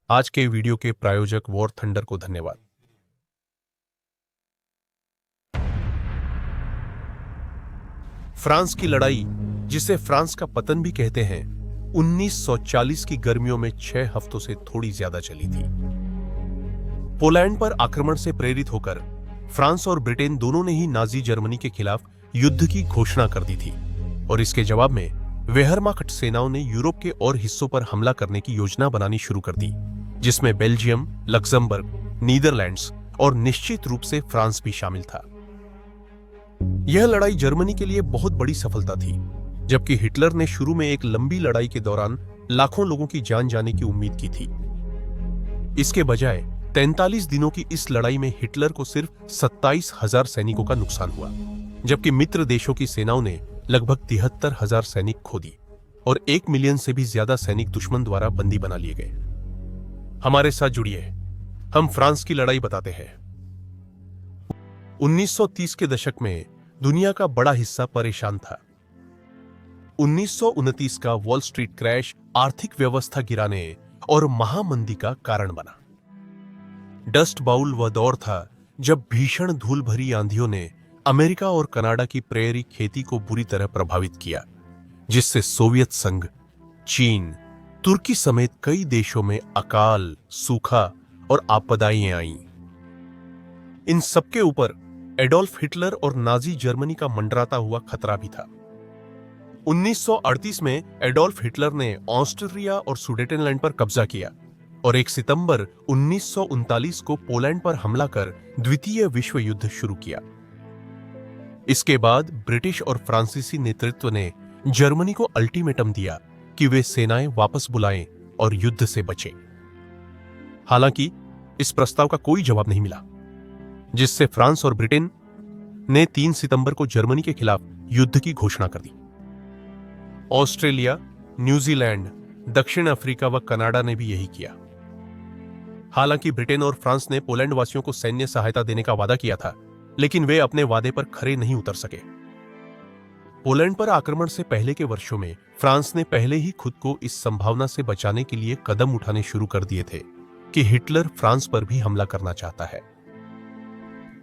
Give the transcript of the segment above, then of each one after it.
आज के वीडियो के प्रायोजक वॉर थंडर को धन्यवाद। फ्रांस की लड़ाई, जिसे फ्रांस का पतन भी कहते हैं, 1940 की गर्मियों में 6 हफ्तों से थोड़ी ज्यादा चली थी। पोलैंड पर आक्रमण से प्रेरित होकर फ्रांस और ब्रिटेन दोनों ने ही नाजी जर्मनी के खिलाफ युद्ध की घोषणा कर दी थी और इसके जवाब में वेहरमाख्ट सेनाओं ने यूरोप के और हिस्सों पर हमला करने की योजना बनानी शुरू कर दी, जिसमें बेल्जियम, लक्जमबर्ग, नीदरलैंड्स और निश्चित रूप से फ्रांस भी शामिल था। यह लड़ाई जर्मनी के लिए बहुत बड़ी सफलता थी, जबकि हिटलर ने शुरू में एक लंबी लड़ाई के दौरान लाखों लोगों की जान जाने की उम्मीद की थी। इसके बजाय 43 दिनों की इस लड़ाई में हिटलर को सिर्फ 27,000 सैनिकों का नुकसान हुआ, जबकि मित्र देशों की सेनाओं ने लगभग 73,000 सैनिक खो दी और 1 मिलियन से भी ज्यादा सैनिक दुश्मन द्वारा बंदी बना लिए गए। हमारे साथ जुड़िए, हम फ्रांस की लड़ाई बताते हैं। 1930 के दशक में दुनिया का बड़ा हिस्सा परेशान था। 1929 का वॉल स्ट्रीट क्रैश आर्थिक व्यवस्था गिराने और महामंदी का कारण बना। डस्ट बाउल वह दौर था जब भीषण धूल भरी आंधियों ने अमेरिका और कनाडा की प्रेयरी खेती को बुरी तरह प्रभावित किया, जिससे सोवियत संघ, चीन, तुर्की समेत कई देशों में अकाल, सूखा और आपदाएं आईं। इन सबके ऊपर एडोल्फ हिटलर और नाजी जर्मनी का मंडराता हुआ खतरा भी था। 1938 में एडोल्फ हिटलर ने ऑस्ट्रिया और सुडेटेनलैंड पर कब्जा किया और 1 सितंबर 1939 को पोलैंड पर हमला कर द्वितीय विश्व युद्ध शुरू किया। इसके बाद ब्रिटिश और फ्रांसीसी नेतृत्व ने जर्मनी को अल्टीमेटम दिया कि वे सेनाएं वापस बुलाएं और युद्ध से बचें। हालांकि इस प्रस्ताव का कोई जवाब नहीं मिला, जिससे फ्रांस और ब्रिटेन ने 3 सितंबर को जर्मनी के खिलाफ युद्ध की घोषणा कर दी। ऑस्ट्रेलिया, न्यूजीलैंड, दक्षिण अफ्रीका व कनाडा ने भी यही किया। हालांकि ब्रिटेन और फ्रांस ने पोलैंड वासियों को सैन्य सहायता देने का वादा किया था, लेकिन वे अपने वादे पर खरे नहीं उतर सके। पोलैंड पर आक्रमण से पहले के वर्षों में फ्रांस ने पहले ही खुद को इस संभावना से बचाने के लिए कदम उठाने शुरू कर दिए थे कि हिटलर फ्रांस पर भी हमला करना चाहता है।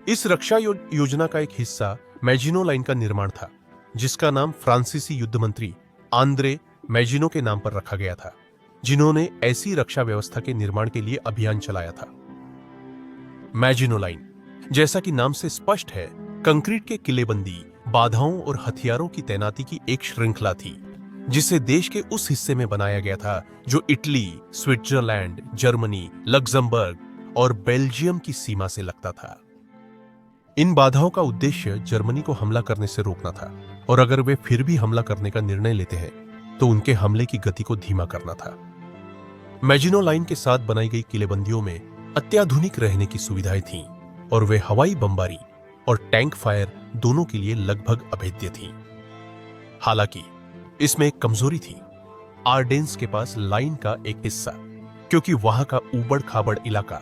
इस रक्षा योजना का एक हिस्सा मैजिनो लाइन का निर्माण था, जिसका नाम फ्रांसीसी युद्ध मंत्री आंद्रे मैजिनो के नाम पर रखा गया था, जिन्होंने ऐसी रक्षा व्यवस्था के निर्माण के लिए अभियान चलाया था। मैजिनो लाइन, जैसा कि नाम से स्पष्ट है, कंक्रीट के किलेबंदी, बाधाओं और हथियारों की तैनाती की एक श्रृंखला थी, जिसे देश के उस हिस्से में बनाया गया था जो इटली, स्विट्जरलैंड, जर्मनी, लक्जमबर्ग और बेल्जियम की सीमा से लगता था। इन बाधाओं का उद्देश्य जर्मनी को हमला करने से रोकना था, और अगर वे फिर भी हमला करने का निर्णय लेते हैं तो उनके हमले की गति को धीमा करना था। मैजिनो लाइन के साथ बनाई गई किलेबंदियों में अत्याधुनिक रहने की सुविधाएं थीं और वे हवाई बमबारी और टैंक फायर दोनों के लिए लगभग अभेद्य थीं। हालांकि इसमें एक कमजोरी थी, आर्डेन्स के पास लाइन का एक हिस्सा, क्योंकि वहां का ऊबड़ खाबड़ इलाका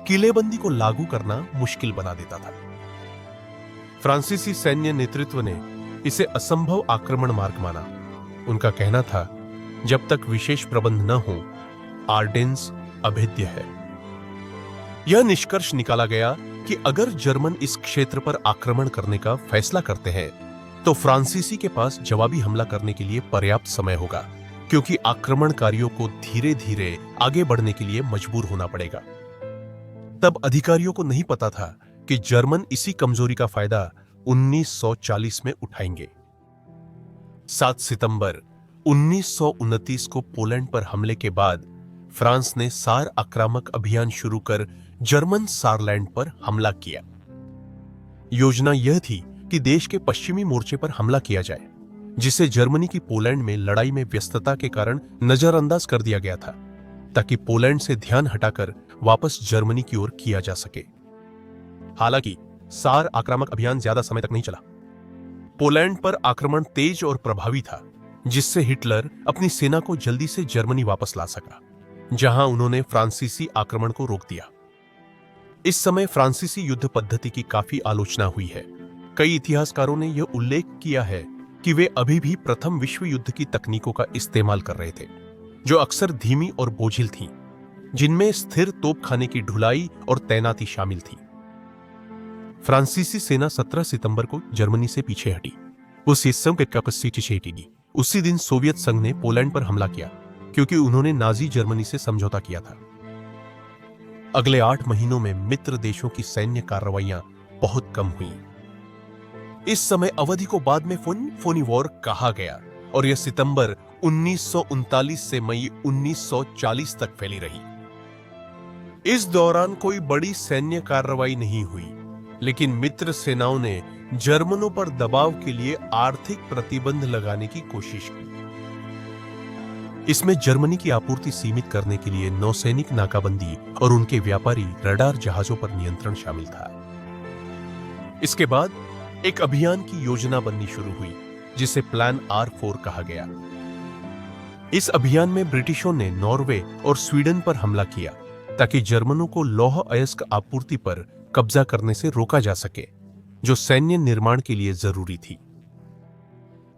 किलेबंदी को लागू करना मुश्किल बना देता था। फ्रांसीसी सैन्य नेतृत्व ने इसे असंभव आक्रमण मार्ग माना। उनका कहना था, जब तक विशेष प्रबंध न हो, आर्डेन्स अभेद्य है। यह निष्कर्ष निकाला गया कि अगर जर्मन इस क्षेत्र पर आक्रमण करने का फैसला करते हैं तो फ्रांसीसी के पास जवाबी हमला करने के लिए पर्याप्त समय होगा, क्योंकि आक्रमणकारियों को धीरे धीरे आगे बढ़ने के लिए मजबूर होना पड़ेगा। तब अधिकारियों को नहीं पता था कि जर्मन इसी कमजोरी का फायदा 1940 में उठाएंगे। 7 सितंबर 1929 को पोलैंड पर हमले के बाद फ्रांस ने सार आक्रामक अभियान शुरू कर जर्मन सारलैंड पर हमला किया। योजना यह थी कि देश के पश्चिमी मोर्चे पर हमला किया जाए, जिसे जर्मनी की पोलैंड में लड़ाई में व्यस्तता के कारण नजरअंदाज कर दिया गया था, ताकि पोलैंड से ध्यान हटाकर वापस जर्मनी की ओर किया जा सके। हालांकि सार आक्रामक अभियान ज्यादा समय तक नहीं चला। पोलैंड पर आक्रमण तेज और प्रभावी था, जिससे हिटलर अपनी सेना को जल्दी से जर्मनी वापस ला सका, जहां उन्होंने फ्रांसीसी आक्रमण को रोक दिया। इस समय फ्रांसीसी युद्ध पद्धति की काफी आलोचना हुई है। कई इतिहासकारों ने यह उल्लेख किया है कि वे अभी भी प्रथम विश्व युद्ध की तकनीकों का इस्तेमाल कर रहे थे, जो अक्सर धीमी और बोझिल थीं। जिनमें स्थिर तोपखाने की ढुलाई और तैनाती शामिल थी। फ्रांसीसी सेना 17 सितंबर को जर्मनी से पीछे हटी। उसी दिन सोवियत संघ ने पोलैंड पर हमला किया क्योंकि उन्होंने नाजी जर्मनी से समझौता किया था। अगले 8 महीनों में मित्र देशों की सैन्य कार्रवाइयां बहुत कम हुई। इस समय अवधि को बाद में फोनी वॉर कहा गया और यह सितंबर 1939 से मई 1940 तक फैली रही। इस दौरान कोई बड़ी सैन्य कार्रवाई नहीं हुई, लेकिन मित्र सेनाओं ने जर्मनों पर दबाव के लिए आर्थिक प्रतिबंध लगाने की कोशिश की। इसमें जर्मनी की आपूर्ति सीमित करने के लिए नौसैनिक नाकाबंदी और उनके व्यापारी रडार जहाजों पर नियंत्रण शामिल था। इसके बाद एक अभियान की योजना बननी शुरू हुई, जिसे प्लान R4 कहा गया। इस अभियान में ब्रिटिशों ने नॉर्वे और स्वीडन पर हमला किया ताकि जर्मनों को लौह अयस्क आपूर्ति पर कब्जा करने से रोका जा सके, जो सैन्य निर्माण के लिए जरूरी थी।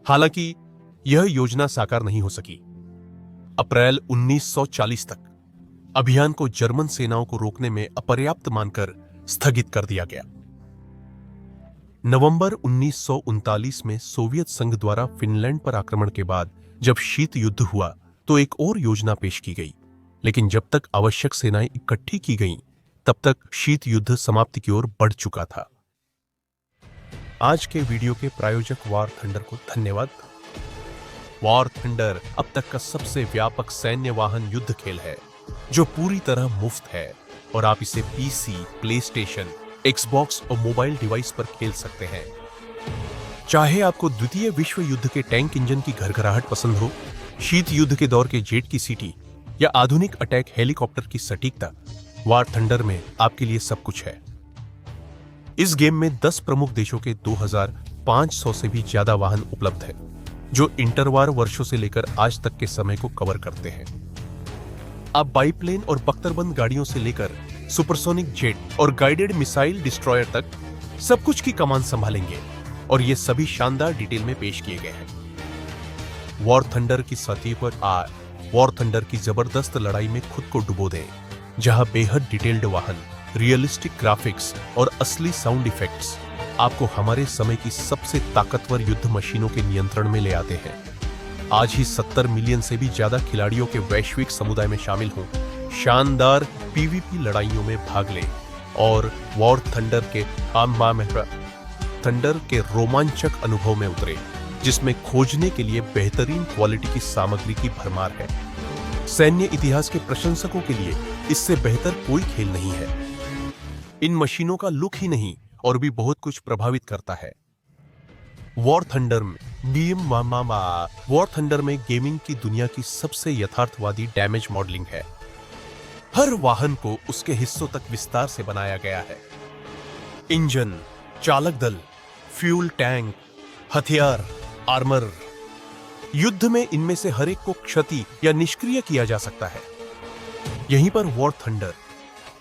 हालांकि यह योजना साकार नहीं हो सकी। अप्रैल 1940 तक अभियान को जर्मन सेनाओं को रोकने में अपर्याप्त मानकर स्थगित कर दिया गया। नवंबर 1939 में सोवियत संघ द्वारा फिनलैंड पर आक्रमण के बाद जब शीत युद्ध हुआ तो एक और योजना पेश की गई, लेकिन जब तक आवश्यक सेनाएं इकट्ठी की गईं, तब तक शीत युद्ध समाप्ति की ओर बढ़ चुका था। आज के वीडियो के प्रायोजक वॉर थंडर को धन्यवाद। वॉर थंडर अब तक का सबसे व्यापक सैन्य वाहन युद्ध खेल है, जो पूरी तरह मुफ्त है और आप इसे पीसी, प्लेस्टेशन, एक्सबॉक्स और मोबाइल डिवाइस पर खेल सकते हैं। चाहे आपको द्वितीय विश्व युद्ध के टैंक इंजन की घरघराहट पसंद हो, शीत युद्ध के दौर के जेट की सीटी या आधुनिक अटैक हेलीकॉप्टर की सटीकता, वॉर थंडर में आपके लिए सब कुछ है। इस गेम में 10 प्रमुख देशों के 2500 से भी ज्यादा वाहन उपलब्ध है, जो इंटरवार वर्षों से लेकर आज तक के समय को कवर करते हैं। आप बाईप्लेन और बख्तरबंद गाड़ियों से लेकर सुपरसोनिक जेट और गाइडेड मिसाइल डिस्ट्रॉयर तक सब कुछ की कमान संभालेंगे, और ये सभी शानदार डिटेल में पेश किए गए हैं। वॉर थंडर की सतह पर वॉर थंडर की जबरदस्त लड़ाई में खुद को डुबो दें, जहां बेहद डिटेल्ड वाहन, रियलिस्टिक ग्राफिक्स और असली साउंड इफेक्ट्स आपको हमारे समय की सबसे ताकतवर युद्ध मशीनों के नियंत्रण में ले आते हैं। आज ही 70 मिलियन से भी ज्यादा खिलाड़ियों के वैश्विक समुदाय में शामिल हों, शानदार पीवीपी लड़ाइयों में भाग लें और वॉर थंडर के रोमांचक अनुभव में उतरे, जिसमें खोजने के लिए बेहतरीन क्वालिटी की सामग्री की भरमार है। सैन्य इतिहास के प्रशंसकों के लिए इससे बेहतर कोई खेल नहीं है। इन मशीनों का लुक ही नहीं और भी बहुत कुछ प्रभावित करता है। वॉर थंडर में गेमिंग की दुनिया की सबसे यथार्थवादी डैमेज मॉडलिंग है। हर वाहन को उसके हिस्सों तक विस्तार से बनाया गया है। इंजन, चालक दल, फ्यूल टैंक, हथियार, आर्मर। युद्ध में इनमें से हर एक को क्षति या निष्क्रिय किया जा सकता है। यहीं पर वॉर थंडर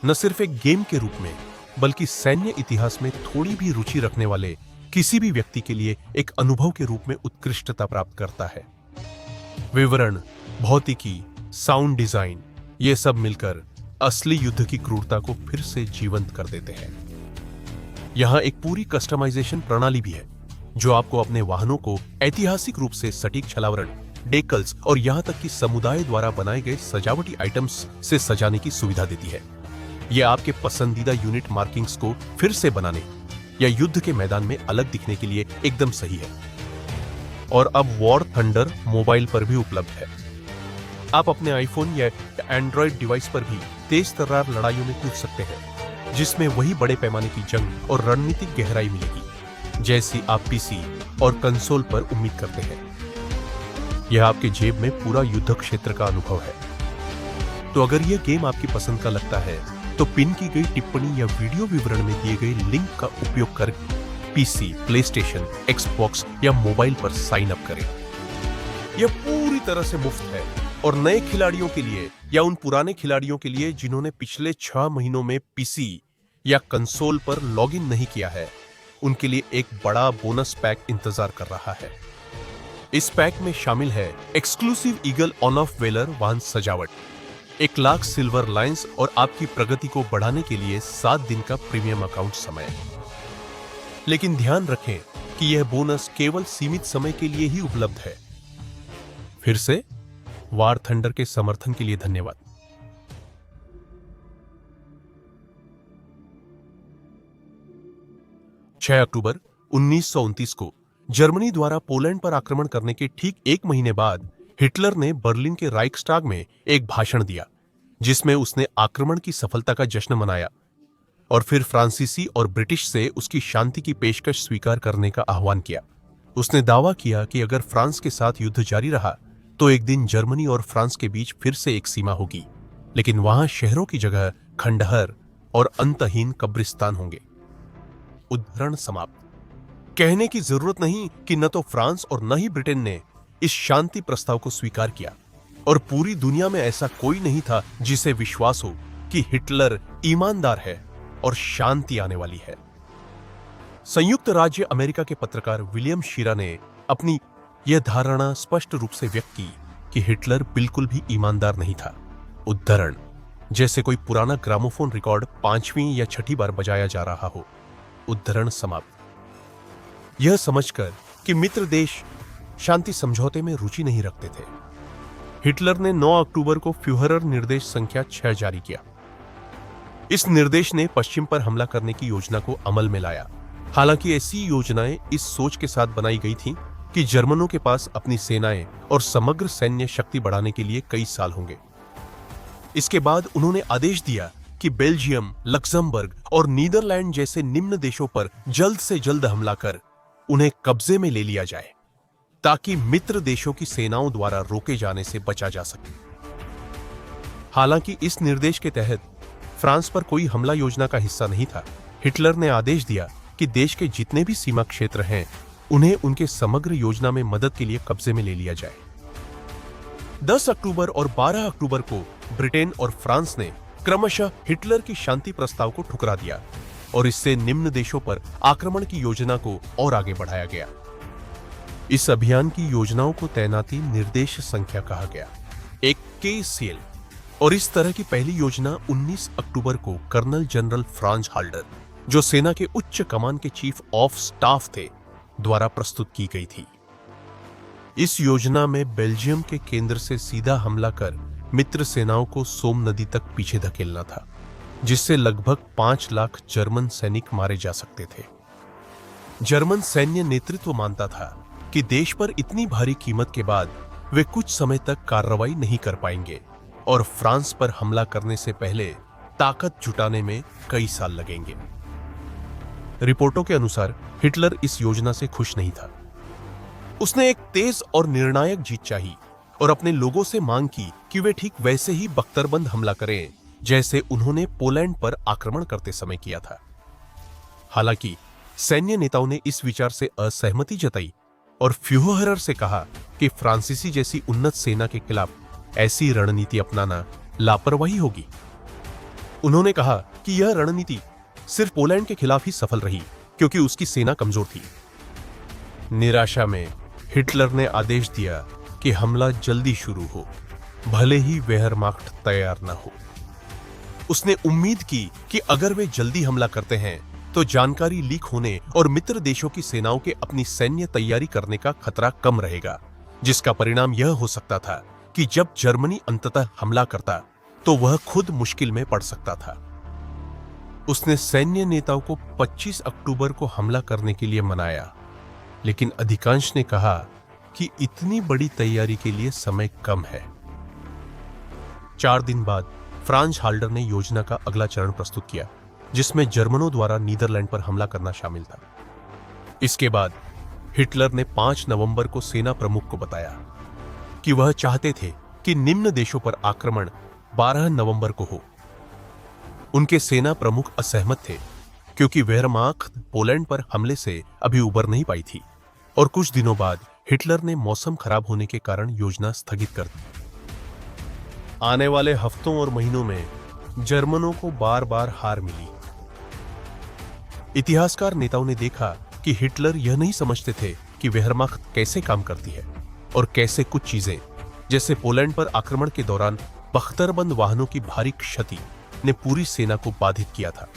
न सिर्फ एक गेम के रूप में, बल्कि सैन्य इतिहास में थोड़ी भी रुचि रखने वाले किसी भी व्यक्ति के लिए एक अनुभव के रूप में उत्कृष्टता प्राप्त करता है। विवरण, भौतिकी, साउंड डिजाइन, ये सब मिलकर असली युद्ध की क्रूरता को फिर से जीवंत कर देते हैं। यहां एक पूरी कस्टमाइजेशन प्रणाली भी है, जो आपको अपने वाहनों को ऐतिहासिक रूप से सटीक छलावरण, डेकल्स और यहां तक कि समुदाय द्वारा बनाए गए सजावटी आइटम्स से सजाने की सुविधा देती है। यह आपके पसंदीदा यूनिट मार्किंग्स को फिर से बनाने या युद्ध के मैदान में अलग दिखने के लिए एकदम सही है। और अब वॉर थंडर मोबाइल पर भी उपलब्ध है। आप अपने आईफोन या एंड्रॉइड डिवाइस पर भी तेज तर्रार लड़ाइयों में कूद सकते हैं, जिसमें वही बड़े पैमाने की जंग और रणनीतिक गहराई मिलेगी, जैसी आप पीसी और कंसोल पर उम्मीद करते हैं। यह आपके जेब में पूरा युद्ध क्षेत्र का अनुभव है। तो अगर यह गेम आपकी पसंद का लगता है, तो पिन की गई टिप्पणी या वीडियो विवरण में दिए गए लिंक का उपयोग कर पीसी, प्लेस्टेशन, एक्सबॉक्स या मोबाइल पर साइन अप करें। यह पूरी तरह से मुफ्त है और नए खिलाड़ियों के लिए या उन पुराने खिलाड़ियों के लिए जिन्होंने पिछले 6 महीनों में पीसी या कंसोल पर लॉगिन नहीं किया है, उनके लिए एक बड़ा बोनस पैक इंतजार कर रहा है। इस पैक में शामिल है exclusive eagle on off velar वाहन सजावट, 1,00,000 सिल्वर लाइन्स और आपकी प्रगति को बढ़ाने के लिए 7 दिन का प्रीमियम अकाउंट समय। लेकिन ध्यान रखें कि यह बोनस केवल सीमित समय के लिए ही उपलब्ध है। फिर से वार थंडर के समर्थन के लिए धन्यवाद। अक्टूबर 1929 को जर्मनी द्वारा पोलैंड पर आक्रमण करने के ठीक 1 महीने बाद हिटलर ने बर्लिन के राइक्सटाग में एक भाषण दिया, जिसमें उसने आक्रमण की सफलता का जश्न मनाया और फिर फ्रांसीसी और ब्रिटिश से उसकी शांति की पेशकश स्वीकार करने का आह्वान किया। उसने दावा किया कि अगर फ्रांस के साथ युद्ध जारी रहा तो एक दिन जर्मनी और फ्रांस के बीच फिर से एक सीमा होगी, लेकिन वहां शहरों की जगह खंडहर और अंतहीन कब्रिस्तान होंगे। उद्धरण समाप्त। कहने की जरूरत नहीं कि न तो फ्रांस और न ही ब्रिटेन ने इस शांति प्रस्ताव को स्वीकार किया, और पूरी दुनिया में ऐसा कोई नहीं था जिसे विश्वास हो कि हिटलर ईमानदार है और शांति आने वाली है। संयुक्त राज्य अमेरिका के पत्रकार विलियम शीरा ने अपनी यह धारणा स्पष्ट रूप से व्यक्त की कि हिटलर बिल्कुल भी ईमानदार नहीं था। उद्धरण, जैसे कोई पुराना ग्रामोफोन रिकॉर्ड 5वीं या 6ठी बार बजाया जा रहा हो। उद्धरण समाप्त। यह समझकर कि मित्र देश शांति समझौते में रुचि नहीं रखते थे, हिटलर ने 9 अक्टूबर को फ्यूहरर निर्देश संख्या 6 जारी किया। इस निर्देश ने पश्चिम पर हमला करने की योजना को अमल में लाया। हालांकि ऐसी योजनाएं इस सोच के साथ बनाई गई थीं कि जर्मनों के पास अपनी सेनाएं और समग्र सैन्य शक्ति बढ़ाने के लिए कई साल होंगे। इसके बाद उन्होंने आदेश दिया कि बेल्जियम, लक्समबर्ग और नीदरलैंड जैसे निम्न देशों पर जल्द से जल्द हमला कर उन्हें कब्जे में ले लिया जाए, ताकि मित्र देशों की सेनाओं द्वारा रोके जाने से बचा जा सके। हालांकि इस निर्देश के तहत फ्रांस पर कोई हमला योजना का हिस्सा नहीं था। हिटलर ने आदेश दिया कि देश के जितने भी सीमा क्षेत्र हैं, उन्हें उनके समग्र योजना में मदद के लिए कब्जे में ले लिया जाए। 10 अक्टूबर और 12 अक्टूबर को ब्रिटेन और फ्रांस ने क्रमशः हिटलर की शांति प्रस्ताव को ठुकरा दिया और इससे निम्न देशों पर आक्रमण की योजना को और आगे बढ़ाया गया। इस अभियान की योजनाओं को तैनाती निर्देश संख्या कहा गया, एक KCL, और इस तरह की पहली योजना 19 अक्टूबर को कर्नल जनरल फ्रांज हाल्डर, जो सेना के उच्च कमान के चीफ ऑफ स्टाफ थे, द्वारा प्रस्तुत की गई थी। इस योजना में बेल्जियम के केंद्र से सीधा हमला कर मित्र सेनाओं को सोम नदी तक पीछे धकेलना था, जिससे लगभग 5 लाख जर्मन सैनिक मारे जा सकते थे। जर्मन सैन्य नेतृत्व मानता था कि देश पर इतनी भारी कीमत के बाद वे कुछ समय तक कार्रवाई नहीं कर पाएंगे और फ्रांस पर हमला करने से पहले ताकत जुटाने में कई साल लगेंगे। रिपोर्टों के अनुसार हिटलर इस योजना से खुश नहीं था। उसने एक तेज और निर्णायक जीत चाहिए और अपने लोगों से मांग की कि वे ठीक वैसे ही बख्तरबंद हमला करें जैसे उन्होंने पोलैंड पर आक्रमण करते समय किया था। हालांकि सैन्य नेताओं ने इस विचार से असहमति जताई और फ्यूहरर से कहा कि फ्रांसीसी जैसी उन्नत सेना के खिलाफ ऐसी रणनीति अपनाना लापरवाही होगी। उन्होंने कहा कि यह रणनीति सिर्फ पोलैंड के खिलाफ ही सफल रही क्योंकि उसकी सेना कमजोर थी। निराशा में हिटलर ने आदेश दिया कि हमला जल्दी शुरू हो, भले ही वेहरमाख्ट तैयार न हो। उसने उम्मीद की कि अगर वे जल्दी हमला करते हैं तो जानकारी लीक होने और मित्र देशों की सेनाओं के अपनी सैन्य तैयारी करने का खतरा कम रहेगा, जिसका परिणाम यह हो सकता था कि जब जर्मनी अंततः हमला करता तो वह खुद मुश्किल में पड़ सकता था। उसने सैन्य नेताओं को 25 अक्टूबर को हमला करने के लिए मनाया, लेकिन अधिकांश ने कहा कि इतनी बड़ी तैयारी के लिए समय कम है। 4 दिन बाद फ्रांज हाल्डर ने योजना का अगला चरण प्रस्तुत किया, जिसमें जर्मनों द्वारा नीदरलैंड पर हमला करना शामिल था। इसके बाद हिटलर ने 5 नवंबर को सेना प्रमुख को बताया कि वह चाहते थे कि निम्न देशों पर आक्रमण 12 नवंबर को हो। उनके सेना प्रमुख असहमत थे क्योंकि वेहरमाख्ट पोलैंड पर हमले से अभी उबर नहीं पाई थी और कुछ दिनों बाद हिटलर ने मौसम खराब होने के कारण योजना स्थगित कर दी। आने वाले हफ्तों और महीनों में जर्मनों को बार बार हार मिली। इतिहासकार नेताओं ने देखा कि हिटलर यह नहीं समझते थे कि वेहरमाख्ट कैसे काम करती है और कैसे कुछ चीजें, जैसे पोलैंड पर आक्रमण के दौरान बख्तरबंद वाहनों की भारी क्षति ने पूरी सेना को बाधित किया था।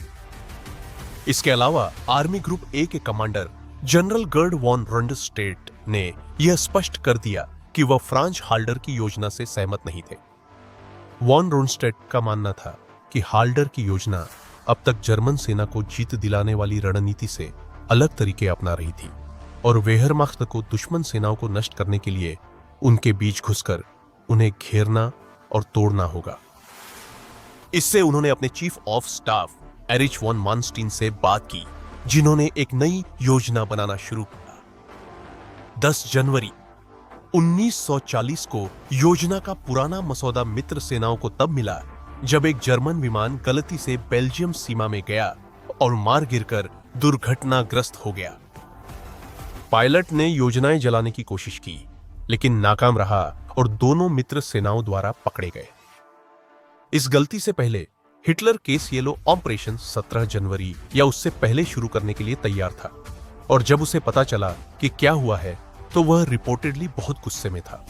इसके अलावा आर्मी ग्रुप ए के कमांडर जनरल गर्ड वॉन रंडस्टेट ने यह स्पष्ट कर दिया कि वह फ्रांज हाल्डर की योजना से सहमत नहीं थे। वॉन रोनस्टेट का मानना था कि हाल्डर की योजना अब तक जर्मन सेना को जीत दिलाने वाली रणनीति से अलग तरीके अपना रही थी और वेहरमाख्त को दुश्मन सेनाओं को नष्ट करने के लिए उनके बीच घुसकर उन्हें घेरना और तोड़ना होगा। इससे उन्होंने अपने chief of staff Erich von Manstein से बात की, जिन्होंने एक नई योजना बनाना शुरू किया। 10 जनवरी 1940 को योजना का पुराना मसौदा मित्र सेनाओं को तब मिला जब एक जर्मन विमान गलती से बेल्जियम सीमा में गया और मार गिरकर दुर्घटनाग्रस्त हो गया। पायलट ने योजनाएं जलाने की कोशिश की, लेकिन नाकाम रहा और दोनों मित्र सेनाओं द्वारा पकड़े गए। इस गलती से पहले हिटलर केस येलो ऑपरेशन 17 जनवरी या उससे पहले शुरू करने के लिए तैयार था, और जब उसे पता चला कि क्या हुआ है तो वह रिपोर्टेडली बहुत गुस्से में था।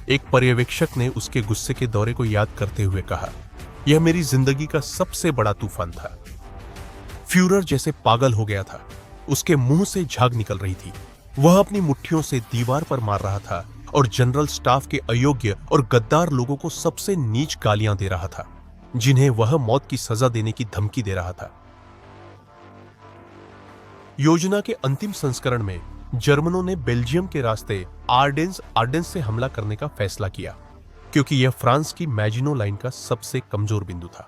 एक पर्यवेक्षक ने उसके गुस्से के दौरे को याद करते हुए कहा, यह मेरी जिंदगी का सबसे बड़ा तूफान था। फ्यूरर जैसे पागल हो गया था, उसके मुंह से झाग निकल रही थी। वह अपनी मुट्ठियों से दीवार पर मार रहा था और जनरल स्टाफ के अयोग्य और गद्दार लोगों को सबसे नीच गालियां दे रहा था, जिन्हें वह मौत की सजा देने की धमकी दे रहा था। योजना के अंतिम संस्करण में जर्मनों ने बेल्जियम के रास्ते आर्डेंस से हमला करने का फैसला किया, क्योंकि यह फ्रांस की मैजिनो लाइन का सबसे कमजोर बिंदु था।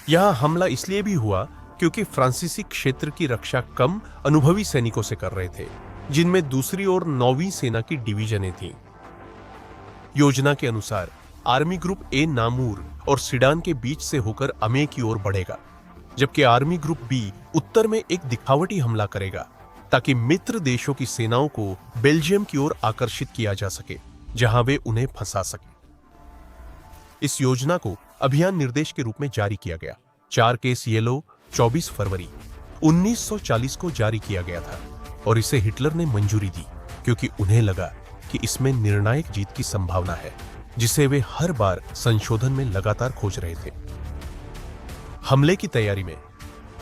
यह हमला इसलिए भी हुआ क्योंकि फ्रांसीसी क्षेत्र की रक्षा कम अनुभवी सैनिकों से कर रहे थे, जिनमें दूसरी ओर 9वीं सेना की डिवीजनें थीं। योजना के अनुसार आर्मी ग्रुप ए नामूर और सिडान के बीच से होकर अमे की ओर बढ़ेगा, जबकि आर्मी ग्रुप बी उत्तर में एक दिखावटी हमला करेगा ताकि मित्र देशों की सेनाओं को बेल्जियम की ओर आकर्षित किया जा सके, जहां वे उन्हें फंसा सके। इस योजना को अभियान निर्देश के रूप में जारी किया गया। 4 केस येलो 24 फरवरी 1940 को जारी किया गया था और इसे हिटलर ने मंजूरी दी, क्योंकि उन्हें लगा कि इसमें निर्णायक जीत की संभावना है, जिसे वे हर बार संशोधन में लगातार खोज रहे थे। हमले की तैयारी में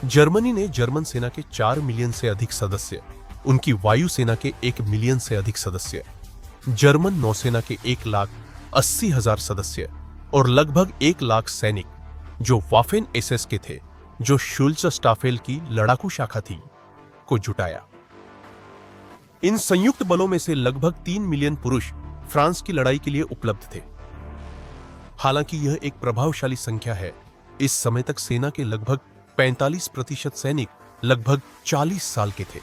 जर्मनी ने जर्मन सेना के 4 मिलियन से अधिक सदस्य, उनकी वायुसेना के 1 मिलियन से अधिक सदस्य, जर्मन नौसेना के 1,80,000 सदस्य और लगभग 1 लाख सैनिक जो वाफेन एसएस के थे, जो शुल्ज स्टाफेल की लड़ाकू शाखा थी, को जुटाया। इन संयुक्त बलों में से लगभग 3 मिलियन पुरुष फ्रांस की लड़ाई के लिए उपलब्ध थे। हालांकि यह एक प्रभावशाली संख्या है, इस समय तक सेना के लगभग 45% सैनिक लगभग 40 साल के थे,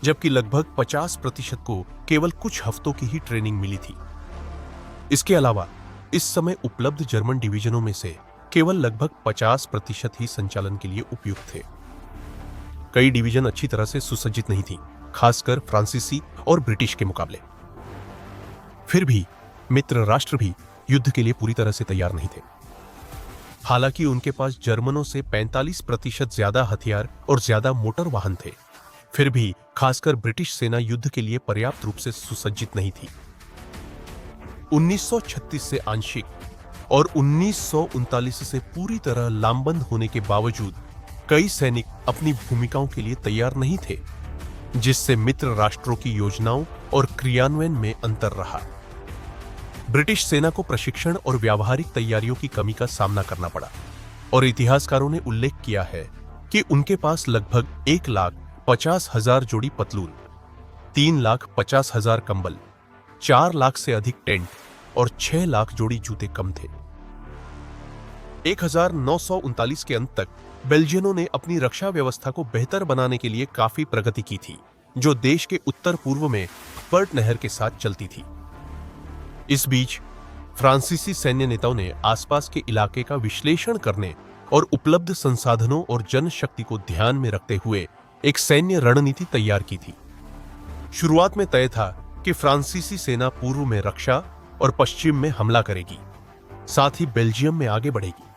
जबकि लगभग 50% को केवल कुछ हफ्तों की ही ट्रेनिंग मिली थी। इसके अलावा इस समय उपलब्ध जर्मन डिवीजनों में से केवल लगभग 50% ही संचालन के लिए उपयुक्त थे। कई डिवीजन अच्छी तरह से सुसज्जित नहीं थी, खासकर फ्रांसीसी और ब्रिटिश के मुकाबले। फिर भी मित्र राष्ट्र भी युद्ध के लिए पूरी तरह से तैयार नहीं थे। हालांकि उनके पास जर्मनों से 45% ज्यादा हथियार और ज्यादा मोटर वाहन थे, फिर भी खासकर ब्रिटिश सेना युद्ध के लिए पर्याप्त रूप से सुसज्जित नहीं थी। 1936 से आंशिक और 1939 से पूरी तरह लामबंद होने के बावजूद कई सैनिक अपनी भूमिकाओं के लिए तैयार नहीं थे, जिससे मित्र राष्ट्रों की योजनाओं और क्रियान्वयन में अंतर रहा। ब्रिटिश सेना को प्रशिक्षण और व्यावहारिक तैयारियों की कमी का सामना करना पड़ा, और इतिहासकारों ने उल्लेख किया है कि उनके पास लगभग 1,50,000 जोड़ी पतलून, 3,50,000 कंबल, 4 लाख से अधिक टेंट और 6 लाख जोड़ी जूते कम थे। 1939 के अंत तक बेल्जियनों ने अपनी रक्षा व्यवस्था को बेहतर बनाने के लिए काफी प्रगति की थी, जो देश के उत्तर पूर्व में पर्ट नहर के साथ चलती थी। इस बीच फ्रांसीसी सैन्य नेताओं ने आसपास के इलाके का विश्लेषण करने और उपलब्ध संसाधनों और जनशक्ति को ध्यान में रखते हुए एक सैन्य रणनीति तैयार की थी। शुरुआत में तय था कि फ्रांसीसी सेना पूर्व में रक्षा और पश्चिम में हमला करेगी, साथ ही बेल्जियम में आगे बढ़ेगी।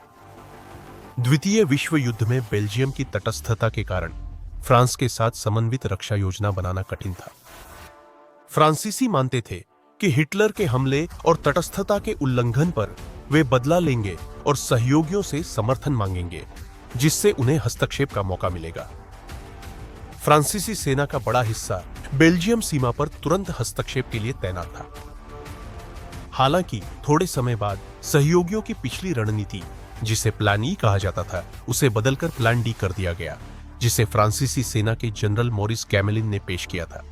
द्वितीय विश्व युद्ध में बेल्जियम की तटस्थता के कारण फ्रांस के साथ समन्वित रक्षा योजना बनाना कठिन था। फ्रांसीसी मानते थे कि हिटलर के हमले और तटस्थता के उल्लंघन पर वे बदला लेंगे और सहयोगियों से समर्थन मांगेंगे, जिससे उन्हें हस्तक्षेप का मौका मिलेगा। फ्रांसीसी सेना का बड़ा हिस्सा बेल्जियम सीमा पर तुरंत हस्तक्षेप के लिए तैनात था। हालांकि थोड़े समय बाद सहयोगियों की पिछली रणनीति, जिसे प्लान ई कहा जाता था, उसे बदलकर प्लान डी कर दिया गया, जिसे फ्रांसीसी सेना के जनरल मॉरिस गैमेलिन ने पेश किया था।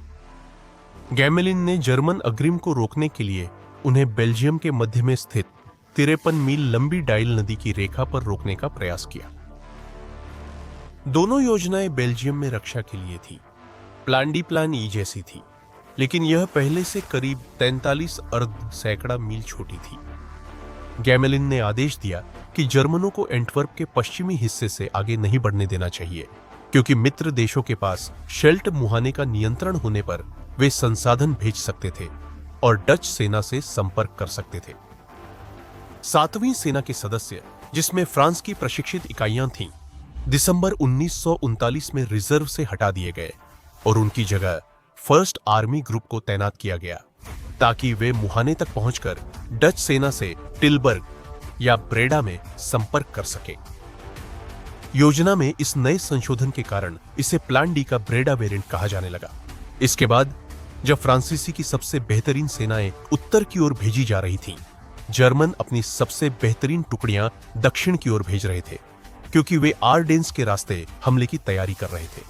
गैमेलिन ने जर्मन अग्रिम को रोकने के लिए उन्हें बेल्जियम के मध्य में स्थित 53 मील लंबी डाइल नदी की रेखा पर रोकने का प्रयास किया। दोनों योजनाएं बेल्जियम में रक्षा के लिए थी। प्लान डी प्लान ई जैसी थी, लेकिन यह पहले से करीब 43 अर्ध सैकड़ा मील छोटी थी। गैमेलिन ने आदेश दिया कि जर्मनों को एंटवर्प के पश्चिमी हिस्से से आगे नहीं बढ़ने देना चाहिए, क्योंकि मित्र देशों के पास शेल्ट मुहाने का नियंत्रण होने पर वे संसाधन भेज सकते थे और डच सेना से संपर्क कर सकते थे। 7वीं सेना के सदस्य, जिसमें फ्रांस की प्रशिक्षित इकाइयां थीं, दिसंबर 1939 में रिजर्व से हटा दिए गए और उनकी जगह फर्स्ट आर्मी ग्रुप को तैनात किया गया, ताकि वे मुहाने तक पहुंचकर डच सेना से टिलबर्ग या ब्रेडा में संपर्क कर सके। योजना में इस नए संशोधन के कारण इसे प्लान डी का ब्रेडा वेरिएंट कहा जाने लगा। इसके बाद जब फ्रांसीसी की सबसे बेहतरीन सेनाएं उत्तर की ओर भेजी जा रही थीं, जर्मन अपनी सबसे बेहतरीन टुकड़ियां दक्षिण की ओर भेज रहे थे, क्योंकि वे आर्डेंस के रास्ते हमले की तैयारी कर रहे थे।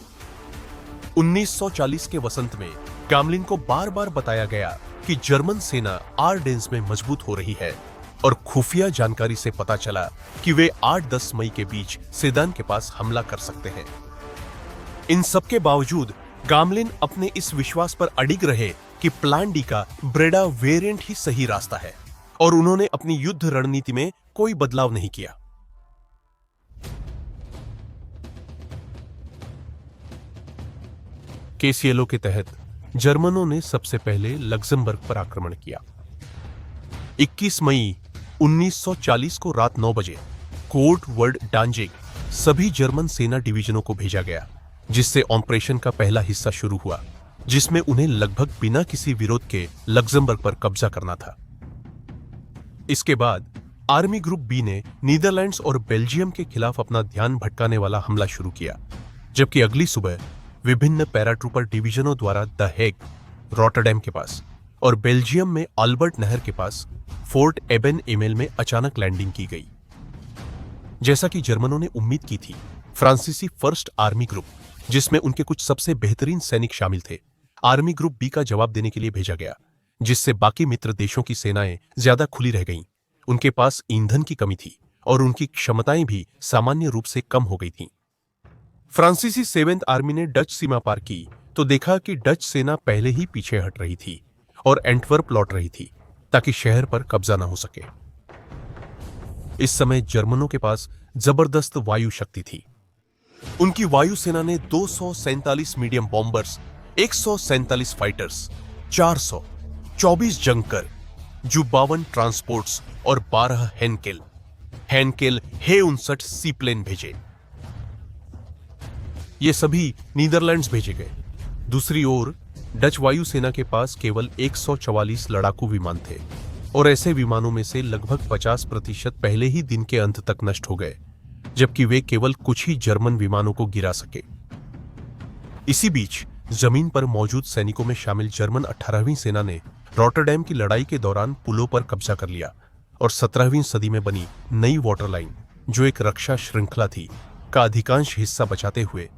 1940 के वसंत में गैमलिन को बार बार बताया गया कि जर्मन सेना आर्डेंस में मजबूत हो रही है, और खुफिया जानकारी से पता चला कि वे 8-10 मई के बीच सेदान के पास हमला कर सकते हैं। इन सबके बावजूद गैमलिन अपने इस विश्वास पर अडिग रहे कि प्लान डी का ब्रेडा वेरिएंट ही सही रास्ता है, और उन्होंने अपनी युद्ध रणनीति में कोई बदलाव नहीं किया। केसीएलओ के तहत जर्मनों ने सबसे पहले लक्जमबर्ग पर आक्रमण किया। 21 मई 1940 को रात 9 बजे कोर्ट वर्ड डांजिग सभी जर्मन सेना डिवीजनों को भेजा गया, जिससे ऑपरेशन का पहला हिस्सा शुरू हुआ, जिसमें उन्हें लगभग बिना किसी विरोध के लक्जमबर्ग पर कब्जा करना था। इसके बाद आर्मी ग्रुप बी ने नीदरलैंड्स और बेल्जियम के खिलाफ अपना ध्यान भटकाने वाला हमला शुरू किया, जबकि अगली सुबह विभिन्न पैराट्रूपर डिवीजनों द्वारा द हेग, रॉटरडैम के पास और बेल्जियम में अल्बर्ट नहर के पास फोर्ट एबन एमेल में अचानक लैंडिंग की गई। जैसा कि जर्मनों ने उम्मीद की थी, फ्रांसीसी फर्स्ट आर्मी ग्रुप, जिसमें उनके कुछ सबसे बेहतरीन सैनिक शामिल थे, आर्मी ग्रुप बी का जवाब देने के लिए भेजा गया, जिससे बाकी मित्र देशों की सेनाएं ज्यादा खुली रह गईं। उनके पास ईंधन की कमी थी और उनकी क्षमताएं भी सामान्य रूप से कम हो गई थीं। फ्रांसीसी 7th आर्मी ने डच सीमा पार की तो देखा कि डच सेना पहले ही पीछे हट रही थी और एंटवर्प लौट रही थी, ताकि शहर पर कब्जा न हो सके। इस समय जर्मनों के पास जबरदस्त वायु शक्ति थी। उनकी वायुसेना ने 247 मीडियम बॉम्बर्स, 147 फाइटर्स, 424 जंकर, 52 ट्रांसपोर्ट्स और 12 हेनकेल He-59 सीप्लेन भेजे। ये सभी नीदरलैंड्स भेजे गए। दूसरी ओर डच वायुसेना के पास केवल 144 लड़ाकू विमान थे, और ऐसे विमानों में से लगभग 50% पहले ही दिन के अंत तक नष्ट हो गए, जबकि वे केवल कुछ ही जर्मन विमानों को गिरा सके। इसी बीच जमीन पर मौजूद सैनिकों में शामिल जर्मन 18वीं सेना ने रॉटरडैम की लड़ाई के दौरान पुलों पर कब्जा कर लिया और 17वीं सदी में बनी नई वाटर लाइन, जो एक रक्षा श्रृंखला थी, का अधिकांश हिस्सा बचाते हुए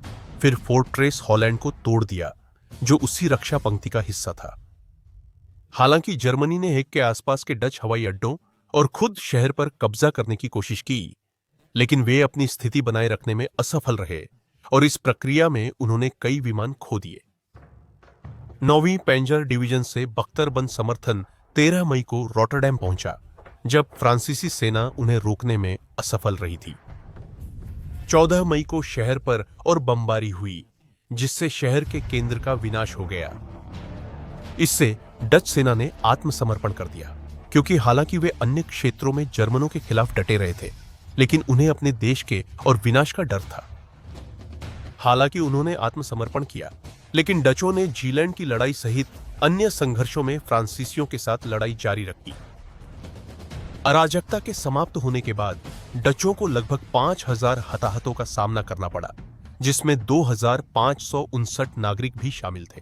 फिर फोर्ट्रेस हॉलैंड को तोड़ दिया, जो उसी रक्षा पंक्ति का हिस्सा था। हालांकि जर्मनी ने हेग के आसपास के डच हवाई अड्डों और खुद शहर पर कब्जा करने की कोशिश की, लेकिन वे अपनी स्थिति बनाए रखने में असफल रहे और इस प्रक्रिया में उन्होंने कई विमान खो दिए। 9वीं पेंजर डिवीजन से बख्तरबंद समर्थन 13 मई को रॉटरडैम पहुंचा, जब फ्रांसीसी सेना उन्हें रोकने में असफल रही थी। 14 मई को शहर पर और बमबारी हुई, जिससे शहर के केंद्र का विनाश हो गया। इससे डच सेना ने आत्मसमर्पण कर दिया, क्योंकि हालांकि वे अन्य क्षेत्रों में जर्मनों के खिलाफ डटे रहे थे, लेकिन उन्हें अपने देश के और विनाश का डर था। हालांकि उन्होंने आत्मसमर्पण किया, लेकिन डचों ने जीलैंड की लड़ाई सहित अन्य संघर्षों में फ्रांसीसियों के साथ लड़ाई जारी रखी। अराजकता के समाप्त होने के बाद डचों को लगभग 5,000 हताहतों का सामना करना पड़ा, जिसमें 2,559 नागरिक भी शामिल थे।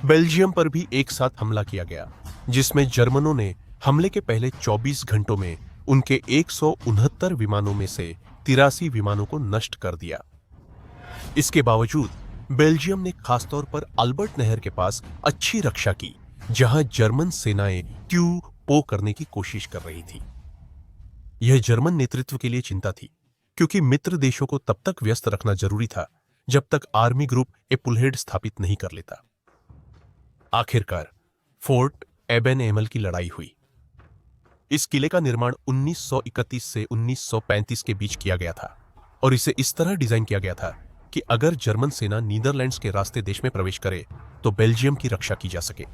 बेल्जियम पर भी एक साथ हमला किया गया, जिसमें जर्मनों ने हमले के पहले 24 घंटों में उनके 169 विमानों में से 83 विमानों को नष्ट कर दिया। इसके बावजूद बेल्जियम ने खासतौर पर अल्बर्ट नहर के पास अच्छी रक्षा की, जहां जर्मन सेनाएं ट्यू पो करने की कोशिश कर रही थी। यह जर्मन नेतृत्व के लिए चिंता थी, क्योंकि मित्र देशों को तब तक व्यस्त रखना जरूरी था जब तक आर्मी ग्रुप एपुलहेड स्थापित नहीं कर लेता। आखिरकार फोर्ट एबेन एमल की लड़ाई हुई। इस किले का निर्माण 1931 से 1935 के बीच किया गया था और इसे इस तरह डिजाइन किया गया था कि अगर जर्मन सेना नीदरलैंड्स के रास्ते देश में प्रवेश करे तो बेल्जियम की रक्षा की जा सके।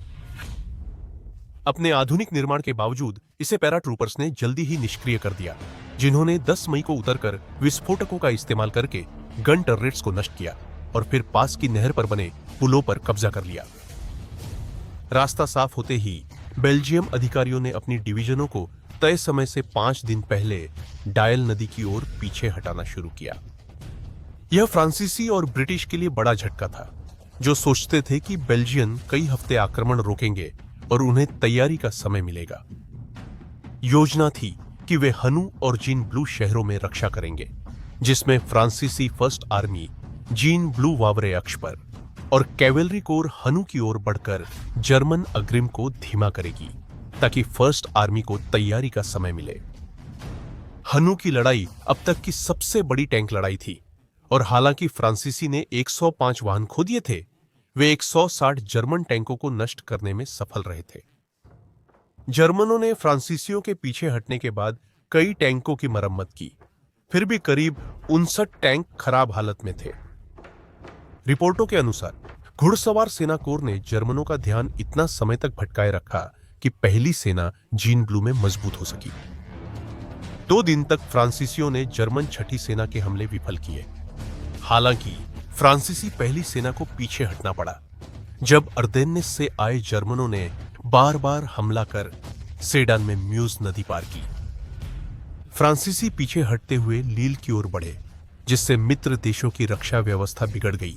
अपने आधुनिक निर्माण के बावजूद इसे पैराट्रूपर्स ने जल्दी ही निष्क्रिय कर दिया, जिन्होंने 10 मई को उतरकर विस्फोटकों का इस्तेमाल करके गन टर्रेट्स को नष्ट किया और फिर पास की नहर पर बने पुलों पर कब्जा कर लिया। रास्ता साफ होते ही बेल्जियम अधिकारियों ने अपनी डिवीजनों को तय समय से 5 दिन पहले डायल नदी की ओर पीछे हटाना शुरू किया। यह फ्रांसीसी और ब्रिटिश के लिए बड़ा झटका था, जो सोचते थे कि बेल्जियन कई हफ्ते आक्रमण रोकेंगे और उन्हें तैयारी का समय मिलेगा। योजना थी कि वे हनु और जीन ब्लू शहरों में रक्षा करेंगे, जिसमें फ्रांसीसी first army gene blue Waware अक्ष पर और कैवेलरी कोर हनु की ओर बढ़कर जर्मन अग्रिम को धीमा करेगी, ताकि फर्स्ट आर्मी को तैयारी का समय मिले। हनु की लड़ाई अब तक की सबसे बड़ी टैंक लड़ाई थी और हालांकि फ्रांसीसी ने 105 वाहन खो दिए थे, वे 160 जर्मन टैंकों को नष्ट करने में सफल रहे थे। जर्मनों ने फ्रांसीसियों के पीछे हटने के बाद कई टैंकों की मरम्मत की, फिर भी करीब 59 टैंक खराब हालत में थे। रिपोर्टों के अनुसार घुड़सवार सेना कोर ने जर्मनों का ध्यान इतना समय तक भटकाए रखा कि पहली सेना जीन ब्लू में मजबूत हो सकी। 2 दिन तक फ्रांसीसियों ने जर्मन छठी सेना के हमले विफल किए। हालांकि फ्रांसीसी पहली सेना को पीछे हटना पड़ा, जब अर्देन्नेस से आए जर्मनों ने बार बार हमला कर सेडान में म्यूज नदी पार की। फ्रांसीसी पीछे हटते हुए लील की ओर बढ़े, जिससे मित्र देशों की रक्षा व्यवस्था बिगड़ गई